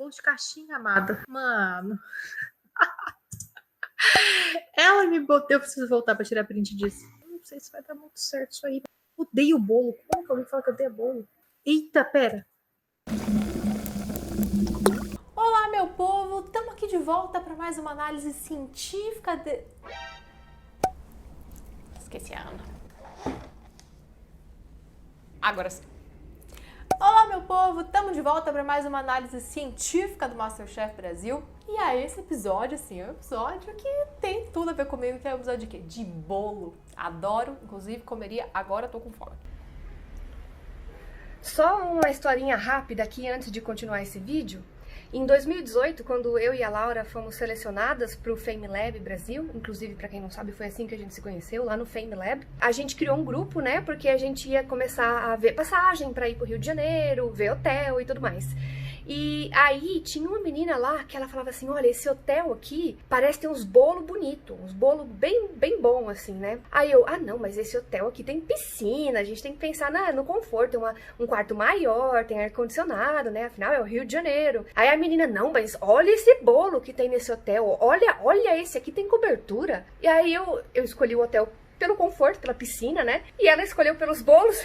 bolo de caixinha, amada. Mano. Ela me botou, eu preciso voltar pra tirar print disso. Não sei se vai dar muito certo isso aí. Odeio bolo. Como que alguém fala que eu odeio bolo? Eita, pera. Olá, meu povo! Estamos aqui de volta para mais uma análise científica de... Esqueci a Ana. Agora sim. Olá, meu povo! Estamos de volta para mais uma análise científica do MasterChef Brasil. E aí, esse episódio, assim, é um episódio que tem tudo a ver comigo, que é um episódio de quê? De bolo. Adoro, inclusive comeria, agora tô com fome. Só uma historinha rápida aqui antes de continuar esse vídeo. Em 2018, quando eu e a Laura fomos selecionadas para o FameLab Brasil, inclusive, para quem não sabe, foi assim que a gente se conheceu, lá no FameLab, a gente criou um grupo, né, porque a gente ia começar a ver passagem para ir para o Rio de Janeiro, ver hotel e tudo mais. E aí tinha uma menina lá que ela falava assim, olha, esse hotel aqui parece ter uns bolos bonitos, uns bolos bem bom assim, né? Aí eu, não, mas esse hotel aqui tem piscina, a gente tem que pensar no conforto, tem um quarto maior, tem ar-condicionado, né? Afinal é o Rio de Janeiro. Aí a menina, não, mas olha esse bolo que tem nesse hotel, olha esse aqui tem cobertura. E aí eu escolhi o hotel pelo conforto, pela piscina, né? E ela escolheu pelos bolos.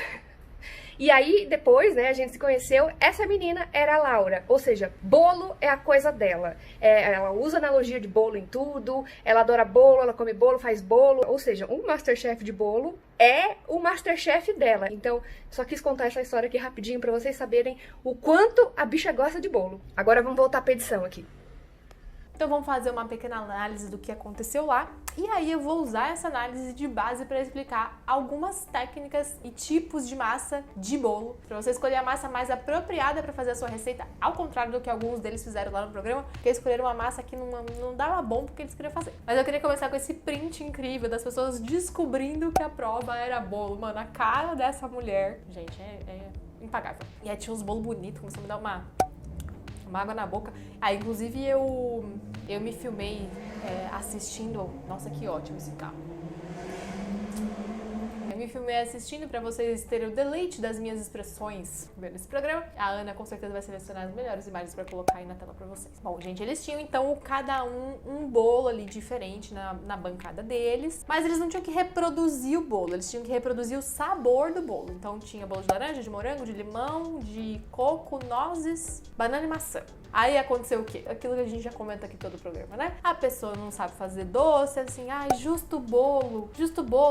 E aí, depois, né, a gente se conheceu, essa menina era a Laura, ou seja, bolo é a coisa dela. Ela usa analogia de bolo em tudo, ela adora bolo, ela come bolo, faz bolo, ou seja, um Masterchef de bolo é o Masterchef dela. Então, só quis contar essa história aqui rapidinho pra vocês saberem o quanto a bicha gosta de bolo. Agora vamos voltar pra edição aqui. Então vamos fazer uma pequena análise do que aconteceu lá. E aí eu vou usar essa análise de base para explicar algumas técnicas e tipos de massa de bolo, para você escolher a massa mais apropriada para fazer a sua receita, ao contrário do que alguns deles fizeram lá no programa, que escolheram uma massa que não dava bom porque eles queriam fazer. Mas eu queria começar com esse print incrível das pessoas descobrindo que a prova era bolo. Mano, a cara dessa mulher, gente, é impagável. E aí tinha uns bolos bonitos, começou a me dar uma água na boca. Aí, inclusive, eu me filmei assistindo... Nossa, que ótimo esse carro. Eu me filmei assistindo pra vocês terem o deleite das minhas expressões vendo esse programa. A Ana, com certeza, vai selecionar as melhores imagens pra colocar aí na tela pra vocês. Bom, gente, eles tinham, então, cada um bolo ali diferente na bancada deles. Mas eles não tinham que reproduzir o bolo. Eles tinham que reproduzir o sabor do bolo. Então, tinha bolo de laranja, de morango, de limão, de coco, nozes, banana e maçã. Aí aconteceu o quê? Aquilo que a gente já comenta aqui todo o programa, né? A pessoa não sabe fazer doce, assim, justo bolo,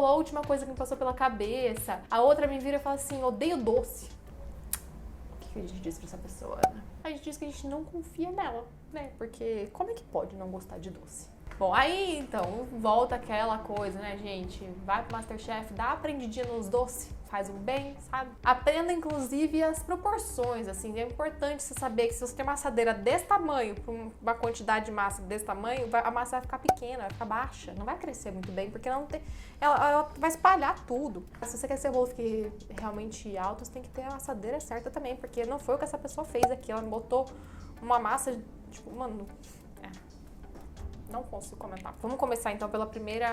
a última coisa que me passou pela cabeça. A outra me vira e fala assim, odeio doce. O que a gente diz pra essa pessoa, Ana? A gente diz que a gente não confia nela, né? Porque como é que pode não gostar de doce? Bom, aí então, volta aquela coisa, né, gente? Vai pro Masterchef, dá aprendidinha nos doces, faz um bem, sabe? Aprenda, inclusive, as proporções, assim. É importante você saber que se você tem uma assadeira desse tamanho, com uma quantidade de massa desse tamanho, a massa vai ficar pequena, vai ficar baixa, não vai crescer muito bem, porque ela vai espalhar tudo. Se você quer que seu bolo fique realmente alto, você tem que ter a assadeira certa também, porque não foi o que essa pessoa fez aqui. Ela botou uma massa, tipo, mano... Não consigo comentar. Vamos começar então pelo primeiro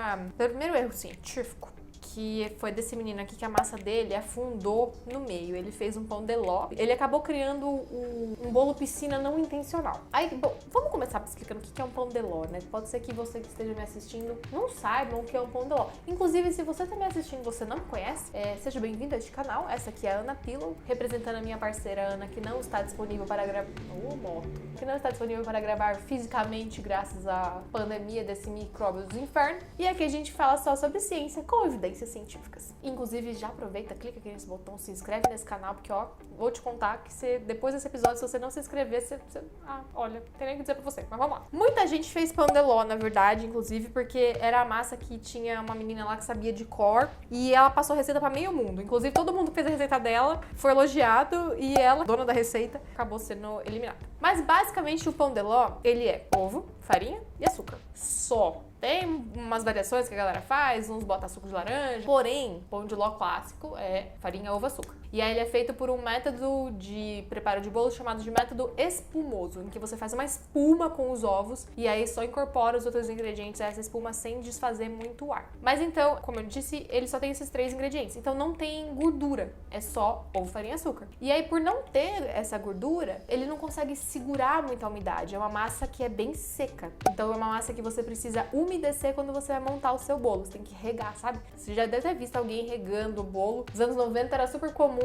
erro científico, que foi desse menino aqui, que a massa dele afundou no meio. Ele fez um pão de ló. Ele acabou criando um bolo piscina não intencional. Aí, bom, vamos começar explicando o que é um pão de ló, né? Pode ser que você que esteja me assistindo não saiba o que é um pão de ló. Inclusive, se você está me assistindo e você não me conhece, seja bem-vindo a este canal. Essa aqui é a Ana Pillow, representando a minha parceira Ana, que não está disponível para gravar... Que não está disponível para gravar fisicamente graças à pandemia desse micróbio do inferno. E aqui a gente fala só sobre ciência com evidências científicas. Inclusive, já aproveita, clica aqui nesse botão, se inscreve nesse canal, porque ó, vou te contar que depois desse episódio, se você não se inscrever, olha, tem nem o que dizer pra você, mas vamos lá. Muita gente fez pão de ló, na verdade, inclusive, porque era a massa que tinha uma menina lá que sabia de cor, e ela passou a receita pra meio mundo. Inclusive, todo mundo que fez a receita dela foi elogiado, e ela, dona da receita, acabou sendo eliminada. Mas, basicamente, o pão de ló, ele é ovo, farinha e açúcar. Só. Tem umas variações que a galera faz, uns botam suco de laranja. Porém, pão de ló clássico é farinha, ovo, açúcar. E aí ele é feito por um método de preparo de bolo chamado de método espumoso, em que você faz uma espuma com os ovos e aí só incorpora os outros ingredientes a essa espuma sem desfazer muito ar. Mas então, como eu disse, ele só tem esses 3 ingredientes, então não tem gordura, é só ovo, farinha e açúcar. E aí por não ter essa gordura, ele não consegue segurar muita umidade, é uma massa que é bem seca. Então é uma massa que você precisa umedecer quando você vai montar o seu bolo, você tem que regar, sabe? Você já deve ter visto alguém regando o bolo. Nos anos 90 era super comum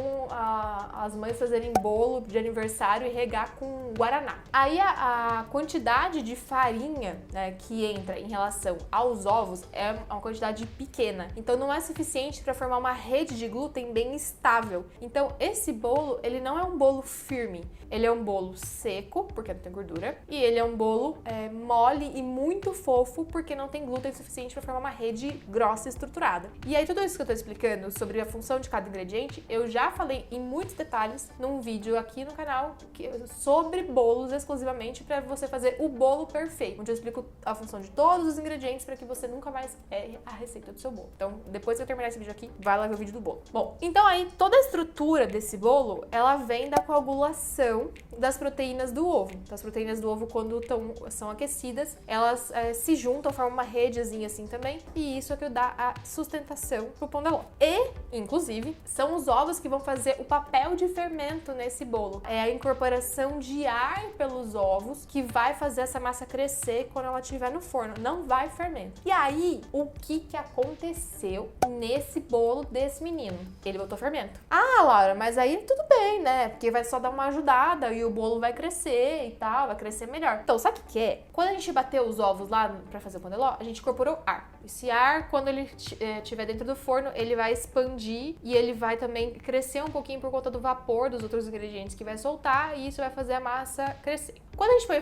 as mães fazerem bolo de aniversário e regar com guaraná. Aí a quantidade de farinha, né, que entra em relação aos ovos é uma quantidade pequena, então não é suficiente para formar uma rede de glúten bem estável. Então esse bolo, ele não é um bolo firme, ele é um bolo seco, porque não tem gordura, e ele é um bolo mole e muito fofo, porque não tem glúten suficiente para formar uma rede grossa e estruturada. E aí tudo isso que eu tô explicando sobre a função de cada ingrediente, eu já falei em muitos detalhes num vídeo aqui no canal sobre bolos exclusivamente para você fazer o bolo perfeito, onde eu explico a função de todos os ingredientes para que você nunca mais erre a receita do seu bolo. Então, depois que eu terminar esse vídeo aqui, vai lá ver o vídeo do bolo. Bom, então aí toda a estrutura desse bolo, ela vem da coagulação das proteínas do ovo. Então, as proteínas do ovo, quando são aquecidas, elas se juntam, formam uma redezinha assim também, e isso é que dá a sustentação pro pão de ló. E, inclusive, são os ovos que vão fazer o papel de fermento nesse bolo. É a incorporação de ar pelos ovos que vai fazer essa massa crescer quando ela estiver no forno, não vai fermento. E aí, o que aconteceu nesse bolo desse menino? Ele botou fermento. Ah, Laura, mas aí tudo bem, né? Porque vai só dar uma ajudada e o bolo vai crescer e tal, vai crescer melhor. Então, sabe o que é? Quando a gente bateu os ovos lá pra fazer o pão de ló, a gente incorporou ar. Esse ar, quando ele estiver dentro do forno, ele vai expandir e ele vai também crescer um pouquinho por conta do vapor dos outros ingredientes que vai soltar, e isso vai fazer a massa crescer. Quando a gente põe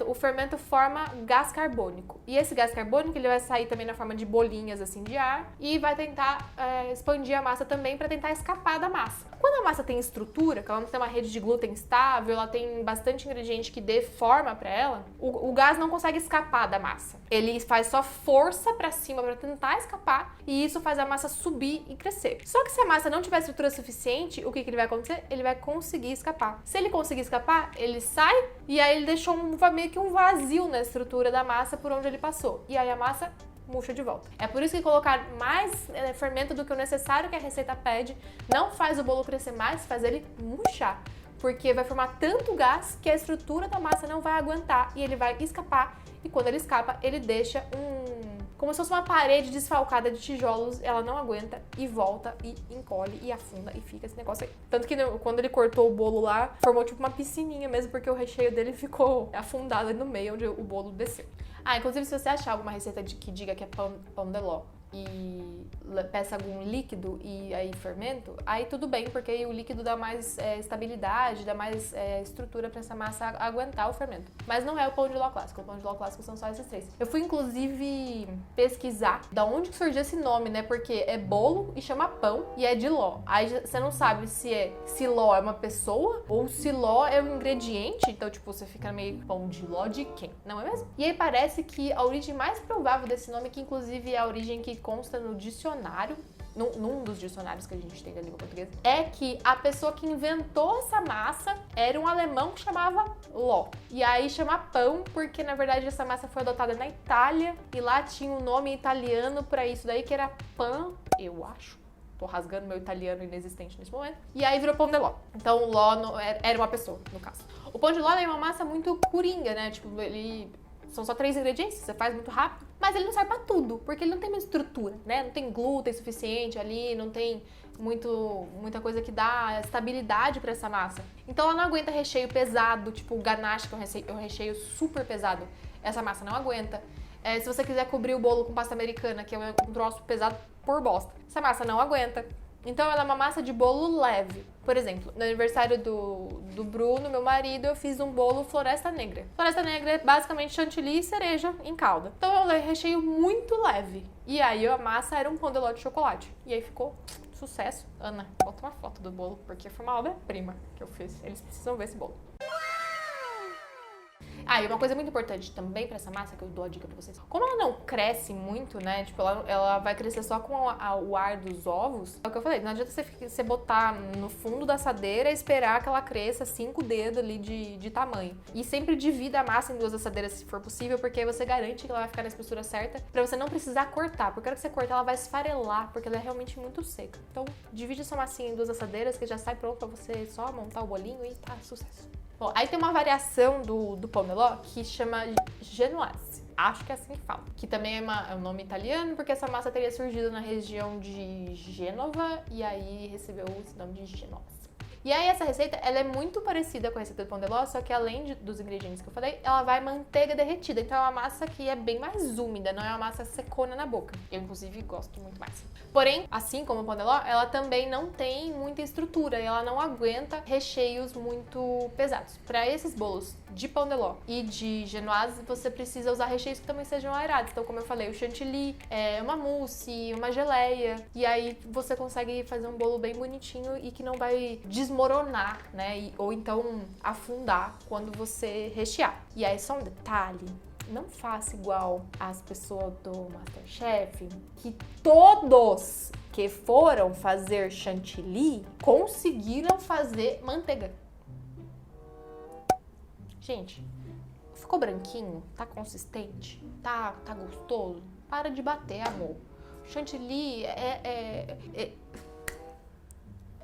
o fermento forma gás carbônico. E esse gás carbônico, ele vai sair também na forma de bolinhas assim de ar e vai tentar expandir a massa também para tentar escapar da massa. Quando a massa tem estrutura, que ela não tem uma rede de glúten estável, ela tem bastante ingrediente que dê forma para ela, o gás não consegue escapar da massa. Ele faz só força para cima para tentar escapar, e isso faz a massa subir e crescer. Só que se a massa não tiver estrutura suficiente, o que ele vai acontecer? Ele vai conseguir escapar. Se ele conseguir escapar, ele sai e aí ele deixou meio que um vazio na estrutura da massa por onde ele passou. E aí a massa murcha de volta. É por isso que colocar mais fermento do que o necessário que a receita pede não faz o bolo crescer mais, faz ele murchar. Porque vai formar tanto gás que a estrutura da massa não vai aguentar e ele vai escapar. E quando ele escapa, ele deixa como se fosse uma parede desfalcada de tijolos, ela não aguenta e volta e encolhe e afunda e fica esse negócio aí. Tanto que quando ele cortou o bolo lá, formou tipo uma piscininha mesmo, porque o recheio dele ficou afundado no meio onde o bolo desceu. Ah, inclusive se você achar alguma receita que diga que é pão de ló e peça algum líquido e aí fermento, aí tudo bem, porque aí o líquido dá mais estabilidade, dá mais estrutura para essa massa aguentar o fermento. Mas não é o pão de ló clássico, o pão de ló clássico são só esses 3. Eu fui inclusive pesquisar da onde surgiu esse nome, né? Porque é bolo e chama pão e é de ló. Aí você não sabe se ló é uma pessoa ou se ló é um ingrediente, então tipo, você fica meio pão de ló de quem? Não é mesmo? E aí parece que a origem mais provável desse nome, que inclusive é a origem que consta no dicionário, num dos dicionários que a gente tem da língua portuguesa, é que a pessoa que inventou essa massa era um alemão que chamava ló. E aí chama pão porque, na verdade, essa massa foi adotada na Itália e lá tinha um nome italiano pra isso daí, que era pan, eu acho. Tô rasgando meu italiano inexistente nesse momento. E aí virou pão de ló. Então o ló era uma pessoa, no caso. O pão de ló é uma massa muito coringa, né? Tipo, são só 3 ingredientes, você faz muito rápido, mas ele não serve pra tudo, porque ele não tem uma estrutura, né? Não tem glúten suficiente ali, não tem muita coisa que dá estabilidade pra essa massa. Então ela não aguenta recheio pesado, tipo o ganache, que é um recheio super pesado. Essa massa não aguenta. Se você quiser cobrir o bolo com pasta americana, que é um troço pesado por bosta, essa massa não aguenta. Então ela é uma massa de bolo leve. Por exemplo, no aniversário do Bruno, meu marido, eu fiz um bolo Floresta Negra. Floresta Negra é basicamente chantilly e cereja em calda. Então eu recheio muito leve. E aí a massa era um pão de ló de chocolate. E aí ficou sucesso. Ana, bota uma foto do bolo, porque foi uma obra-prima que eu fiz. Eles precisam ver esse bolo. Ah, e uma coisa muito importante também pra essa massa, que eu dou a dica pra vocês. Como ela não cresce muito, né? Tipo, ela vai crescer só com o ar dos ovos. É o que eu falei, não adianta você botar no fundo da assadeira e esperar que ela cresça 5 dedos ali de tamanho. E sempre divida a massa em 2 assadeiras, se for possível, porque aí você garante que ela vai ficar na espessura certa, pra você não precisar cortar. Porque a hora que você cortar, ela vai esfarelar, porque ela é realmente muito seca. Então, divide essa massinha em 2 assadeiras, que já sai pronto pra você só montar o bolinho e tá, sucesso. Bom, aí tem uma variação do pão de ló que chama genoise. Acho que é assim que fala. Que também é um nome italiano, porque essa massa teria surgido na região de Gênova e aí recebeu esse nome de genoise. E aí essa receita, ela é muito parecida com a receita do pão de ló, só que além dos ingredientes que eu falei, ela vai manteiga derretida. Então é uma massa que é bem mais úmida, não é uma massa secona na boca. Eu, inclusive, gosto muito mais. Porém, assim como o pão de ló, ela também não tem muita estrutura e ela não aguenta recheios muito pesados. Para esses bolos de pão de ló e de genoise, você precisa usar recheios que também sejam aerados. Então, como eu falei, o chantilly, uma mousse, uma geleia. E aí você consegue fazer um bolo bem bonitinho e que não vai desmoronar, né? Ou então afundar quando você rechear. E aí, só um detalhe. Não faça igual as pessoas do MasterChef, que todos que foram fazer chantilly conseguiram fazer manteiga. Gente, ficou branquinho? Tá consistente? Tá gostoso? Para de bater, amor. Chantilly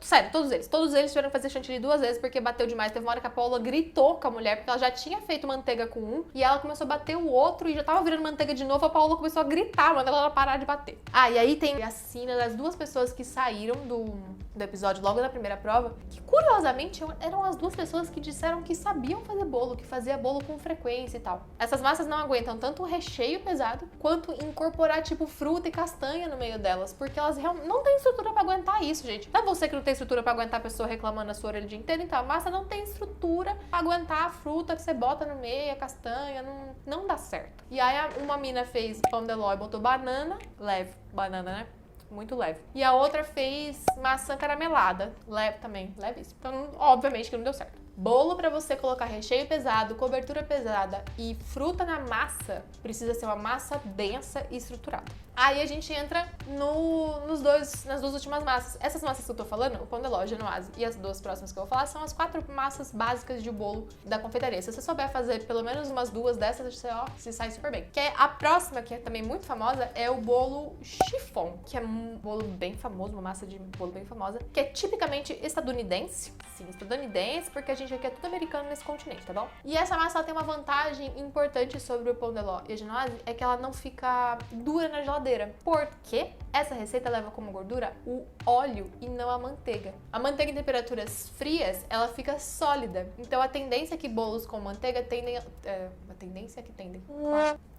Sério, todos eles tiveram que fazer chantilly 2 vezes porque bateu demais. Teve uma hora que a Paula gritou com a mulher porque ela já tinha feito manteiga com um e ela começou a bater o outro e já tava virando manteiga de novo. A Paula começou a gritar, mandando ela parar de bater. Ah, e aí tem a cena das 2 pessoas que saíram do episódio logo na primeira prova, que curiosamente eram as 2 pessoas que disseram que sabiam fazer bolo, que fazia bolo com frequência e tal. Essas massas não aguentam tanto o recheio pesado quanto incorporar tipo fruta e castanha no meio delas, porque elas realmente não têm estrutura pra aguentar isso, gente. Não é você que não tem estrutura pra aguentar a pessoa reclamando na sua orelha o dia inteiro, então a massa não tem estrutura pra aguentar a fruta que você bota no meio, a castanha, não dá certo. E aí uma mina fez pão de ló e botou banana, leve, banana, né? Muito leve. E a outra fez maçã caramelada, leve também, levíssimo. Então, obviamente que não deu certo. Bolo pra você colocar recheio pesado, cobertura pesada e fruta na massa, precisa ser uma massa densa e estruturada. Aí a gente entra nas 2 últimas massas. Essas massas que eu tô falando, o pão de ló, a genoise e as 2 próximas que eu vou falar, são as 4 massas básicas de bolo da confeitaria. Se você souber fazer pelo menos umas 2 dessas, você sai super bem. Que é a próxima, que é também muito famosa, é o bolo chiffon, que é um bolo bem famoso, uma massa de bolo bem famosa, que é tipicamente estadunidense. Sim, estadunidense, porque a gente aqui é tudo americano nesse continente, tá bom? E essa massa ela tem uma vantagem importante sobre o pão de ló e a genoise, é que ela não fica dura na geladeira. Porque essa receita leva como gordura o óleo e não a manteiga. A manteiga em temperaturas frias, ela fica sólida. Então a tendência é que bolos com manteiga tendem...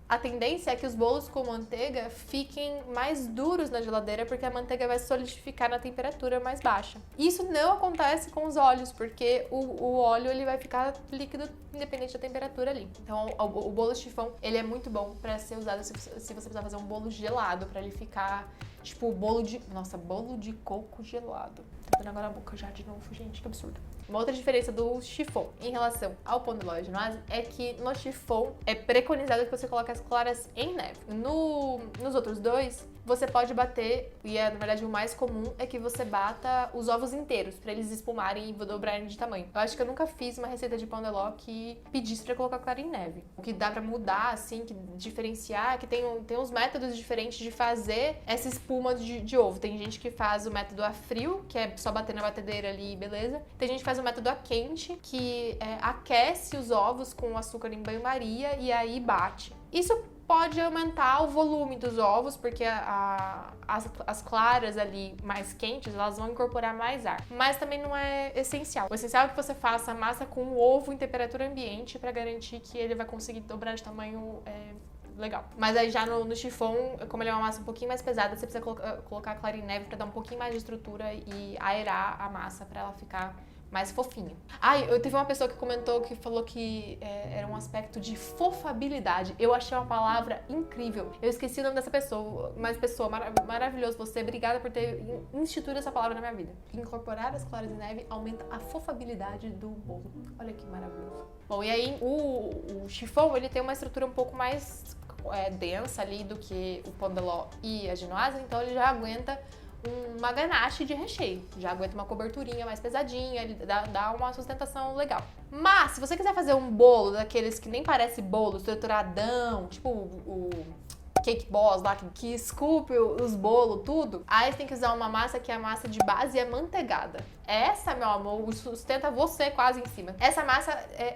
A tendência é que os bolos com manteiga fiquem mais duros na geladeira porque a manteiga vai solidificar na temperatura mais baixa. Isso não acontece com os óleos, porque o óleo ele vai ficar líquido independente da temperatura ali. Então o bolo chiffon, ele é muito bom para ser usado se você precisar fazer um bolo gelado, para ele ficar tipo bolo de coco gelado. Tá dando agora a boca já de novo, gente, que absurdo. Uma outra diferença do chiffon em relação ao pão de ló e genoise é que no chiffon é preconizado que você coloque as claras em neve. Nos outros 2, você pode bater, e na verdade o mais comum é que você bata os ovos inteiros, pra eles espumarem e dobrarem de tamanho. Eu acho que eu nunca fiz uma receita de pão de ló que pedisse pra colocar clara em neve. O que dá pra mudar, assim, que diferenciar, que tem uns métodos diferentes de fazer essa espuma de ovo. Tem gente que faz o método a frio, que é só bater na batedeira ali, beleza. Tem gente que faz o método a quente, que aquece os ovos com açúcar em banho-maria e aí bate. Isso pode aumentar o volume dos ovos, porque as claras ali mais quentes, elas vão incorporar mais ar. Mas também não é essencial. O essencial é que você faça a massa com o ovo em temperatura ambiente para garantir que ele vai conseguir dobrar de tamanho legal. Mas aí já no chiffon, como ele é uma massa um pouquinho mais pesada, você precisa colocar a clara em neve para dar um pouquinho mais de estrutura e aerar a massa para ela ficar mais fofinho. Ai, eu teve uma pessoa que comentou que falou que era um aspecto de fofabilidade. Eu achei uma palavra incrível. Eu esqueci o nome dessa pessoa, mas pessoa, maravilhoso você. Obrigada por ter instituído essa palavra na minha vida. Incorporar as claras de neve aumenta a fofabilidade do bolo. Olha que maravilhoso. Bom, e aí o chiffon, ele tem uma estrutura um pouco mais densa ali do que o pão de ló e a genoise, então ele já aguenta uma ganache de recheio, já aguenta uma coberturinha mais pesadinha, ele dá uma sustentação legal. Mas, se você quiser fazer um bolo daqueles que nem parece bolo, estruturadão, tipo o Cake Boss lá, que esculpe os bolos, tudo, aí você tem que usar uma massa que é a massa de base amanteigada. Essa, meu amor, sustenta você quase em cima. Essa massa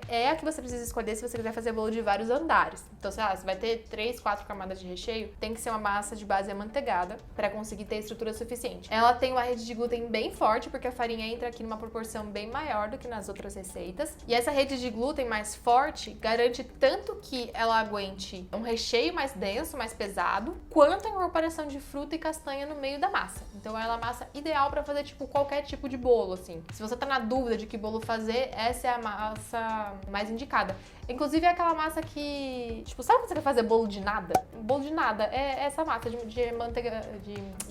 é a que você precisa escolher se você quiser fazer bolo de vários andares. Então, sei lá, você vai ter 3, 4 camadas de recheio, tem que ser uma massa de base amanteigada para conseguir ter estrutura suficiente. Ela tem uma rede de glúten bem forte, porque a farinha entra aqui numa proporção bem maior do que nas outras receitas. E essa rede de glúten mais forte garante tanto que ela aguente um recheio mais denso, mais pesado, quanto a incorporação de fruta e castanha no meio da massa. Então, ela é a massa ideal para fazer qualquer tipo de bolo. Assim. Se você tá na dúvida de que bolo fazer, essa é a massa mais indicada. Inclusive é aquela massa que, sabe quando você quer fazer bolo de nada? Bolo de nada é essa massa de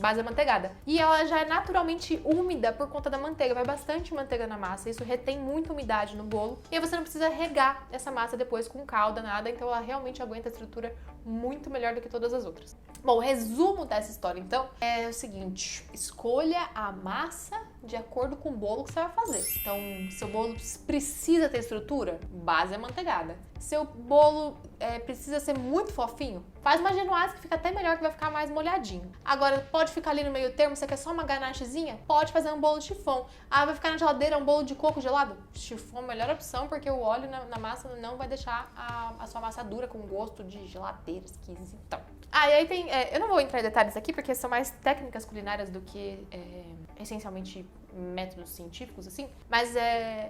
base amanteigada. E ela já é naturalmente úmida por conta da manteiga, vai bastante manteiga na massa, isso retém muita umidade no bolo. E aí você não precisa regar essa massa depois com calda, nada, então ela realmente aguenta a estrutura muito melhor do que todas as outras. Bom, o resumo dessa história, então, é o seguinte: escolha a massa de acordo com o bolo que você vai fazer. Então, seu bolo precisa ter estrutura? Base amanteigada. Seu bolo precisa ser muito fofinho? Faz uma genoise que fica até melhor, que vai ficar mais molhadinho. Agora, pode ficar ali no meio termo, você quer só uma ganachezinha? Pode fazer um bolo de chiffon. Ah, vai ficar na geladeira um bolo de coco gelado? Chiffon é a melhor opção, porque o óleo na massa não vai deixar a sua massa dura com gosto de geladeira esquisitão. Ah, e aí tem... eu não vou entrar em detalhes aqui, porque são mais técnicas culinárias do que essencialmente métodos científicos, assim. Mas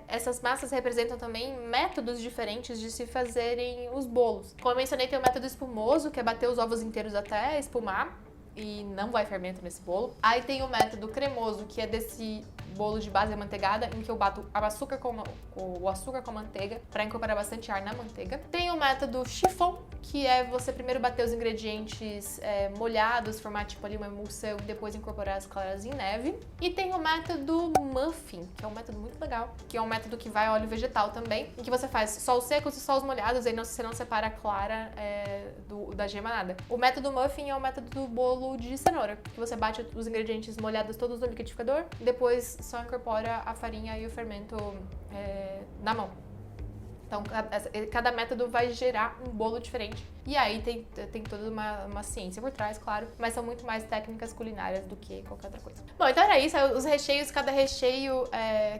essas massas representam também métodos diferentes de se fazerem os bolos. Como eu mencionei, tem o método espumoso, que é bater os ovos inteiros até espumar. E não vai fermento nesse bolo. Aí tem o método cremoso, que é desse bolo de base amanteigada, em que eu bato o açúcar com manteiga para incorporar bastante ar na manteiga. Tem o método chiffon, que é você primeiro bater os ingredientes molhados, formar tipo ali uma emulsão e depois incorporar as claras em neve. E tem o método muffin, que é um método muito legal, que é um método que vai óleo vegetal também, em que você faz só os secos e só os molhados, aí você não separa a clara da gema nada. O método muffin é o método do bolo de cenoura, que você bate os ingredientes molhados todos no liquidificador, depois só incorpora a farinha e o fermento na mão. Então, cada método vai gerar um bolo diferente. E aí tem toda uma ciência por trás, claro, mas são muito mais técnicas culinárias do que qualquer outra coisa. Bom, então era isso. Os recheios, cada recheio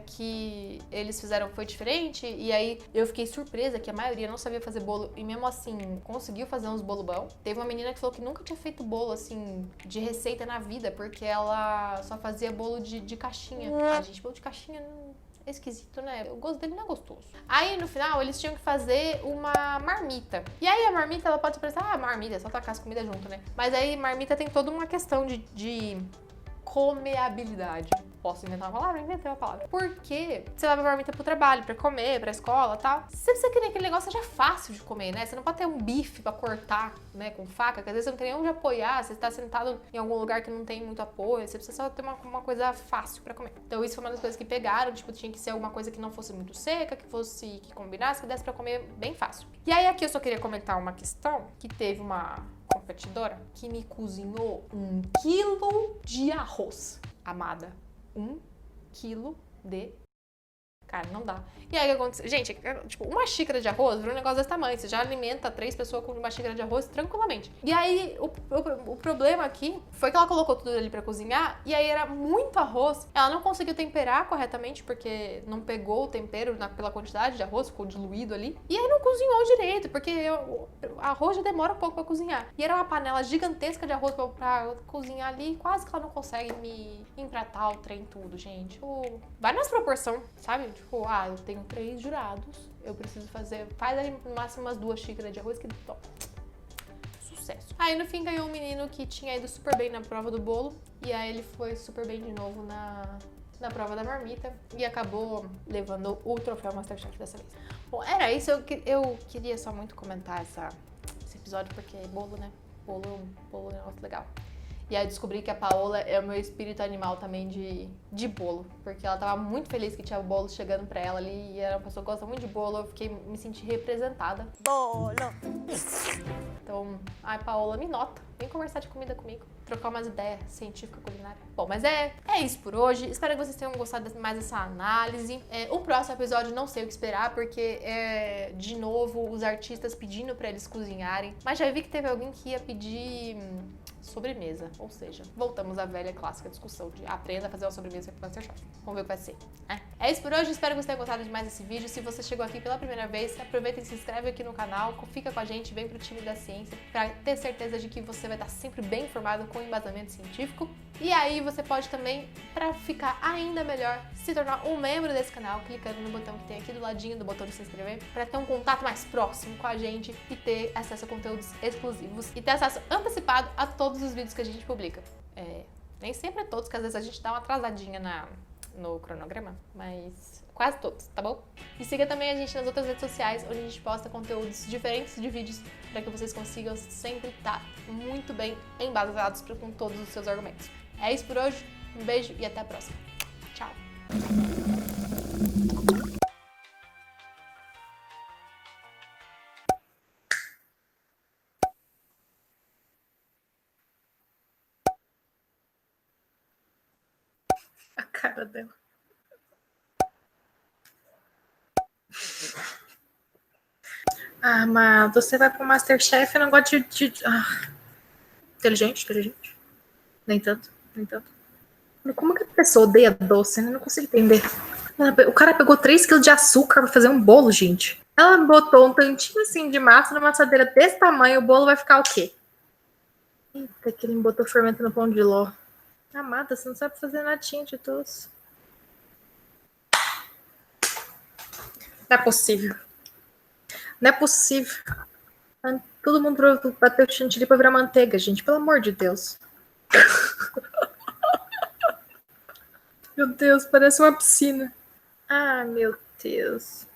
que eles fizeram foi diferente. E aí eu fiquei surpresa que a maioria não sabia fazer bolo e mesmo assim conseguiu fazer uns bolo bom. Teve uma menina que falou que nunca tinha feito bolo, assim, de receita na vida, porque ela só fazia bolo de caixinha. A gente, bolo de caixinha não... é esquisito, né? O gosto dele não é gostoso. Aí, no final, eles tinham que fazer uma marmita. E aí, a marmita, ela pode parecer, marmita, é só tacar as comidas junto, né? Mas aí, marmita tem toda uma questão de comeabilidade. Posso inventar uma palavra? Inventei uma palavra. Porque você leva a marmita pro trabalho, pra comer, pra escola e tal. Você precisa que aquele negócio seja fácil de comer, né? Você não pode ter um bife pra cortar, né, com faca, que às vezes você não tem nem onde apoiar, você tá sentado em algum lugar que não tem muito apoio, você precisa só ter uma coisa fácil pra comer. Então isso foi uma das coisas que pegaram, tinha que ser alguma coisa que não fosse muito seca, que combinasse, que desse pra comer bem fácil. E aí aqui eu só queria comentar uma questão, que teve uma competidora que me cozinhou 1 quilo de arroz, amada. 1 quilo de... Cara, não dá. E aí o que aconteceu? Gente, uma xícara de arroz vira um negócio desse tamanho. Você já alimenta 3 pessoas com uma xícara de arroz tranquilamente. E aí, o problema aqui foi que ela colocou tudo ali pra cozinhar e aí era muito arroz. Ela não conseguiu temperar corretamente porque não pegou o tempero pela quantidade de arroz, ficou diluído ali. E aí não cozinhou direito, porque o arroz já demora um pouco pra cozinhar. E era uma panela gigantesca de arroz pra cozinhar ali. Quase que ela não consegue me empratar o trem tudo, gente. Vai nas proporções, sabe? Eu tenho 3 jurados, eu preciso fazer... Faz ali no máximo umas 2 xícaras de arroz que top. Sucesso. Aí no fim ganhou um menino que tinha ido super bem na prova do bolo. E aí ele foi super bem de novo na prova da marmita e acabou levando o troféu Masterchef dessa vez. Bom, era isso. Eu queria só muito comentar esse episódio porque bolo, né? Bolo é um negócio legal. E aí eu descobri que a Paola é o meu espírito animal também de bolo. Porque ela tava muito feliz que tinha bolo chegando pra ela ali. E era uma pessoa que gosta muito de bolo. Eu me senti representada. Bolo! Então, ai, Paola, me nota. Vem conversar de comida comigo. Trocar umas ideias científicas culinárias. Bom, mas é isso por hoje. Espero que vocês tenham gostado mais dessa análise. O próximo episódio não sei o que esperar, porque é, de novo, os artistas pedindo pra eles cozinharem. Mas já vi que teve alguém que ia pedir sobremesa. Ou seja, voltamos à velha clássica discussão de aprenda a fazer uma sobremesa com Masterchef. Vamos ver o que vai ser. É isso por hoje. Espero que você tenha gostado de mais esse vídeo. Se você chegou aqui pela primeira vez, aproveita e se inscreve aqui no canal. Fica com a gente, vem pro time da ciência, pra ter certeza de que você vai estar sempre bem informado com embasamento científico. E aí você pode também, pra ficar ainda melhor, se tornar um membro desse canal, clicando no botão que tem aqui do ladinho do botão de se inscrever, pra ter um contato mais próximo com a gente e ter acesso a conteúdos exclusivos e ter acesso antecipado a todos os vídeos que a gente publica. Nem sempre é todos, porque às vezes a gente dá uma atrasadinha no cronograma, mas quase todos, tá bom? E siga também a gente nas outras redes sociais, onde a gente posta conteúdos diferentes de vídeos para que vocês consigam sempre estar muito bem embasados com todos os seus argumentos. É isso por hoje, um beijo e até a próxima. Tchau! A cara dela. Ah, mas você vai pro Masterchef e não gosta inteligente. Nem tanto. Como que a pessoa odeia doce, né? Não consigo entender. O cara pegou 3 kg de açúcar pra fazer um bolo, gente. Ela botou um tantinho assim de massa numa assadeira desse tamanho, o bolo vai ficar o quê? Eita, que ele me botou fermento no pão de ló. Amada, você não sabe fazer nadinha de doce. Não é possível. Não é possível. Todo mundo bateu o chantilly pra virar manteiga, gente. Pelo amor de Deus. Meu Deus, parece uma piscina. Ah, meu Deus.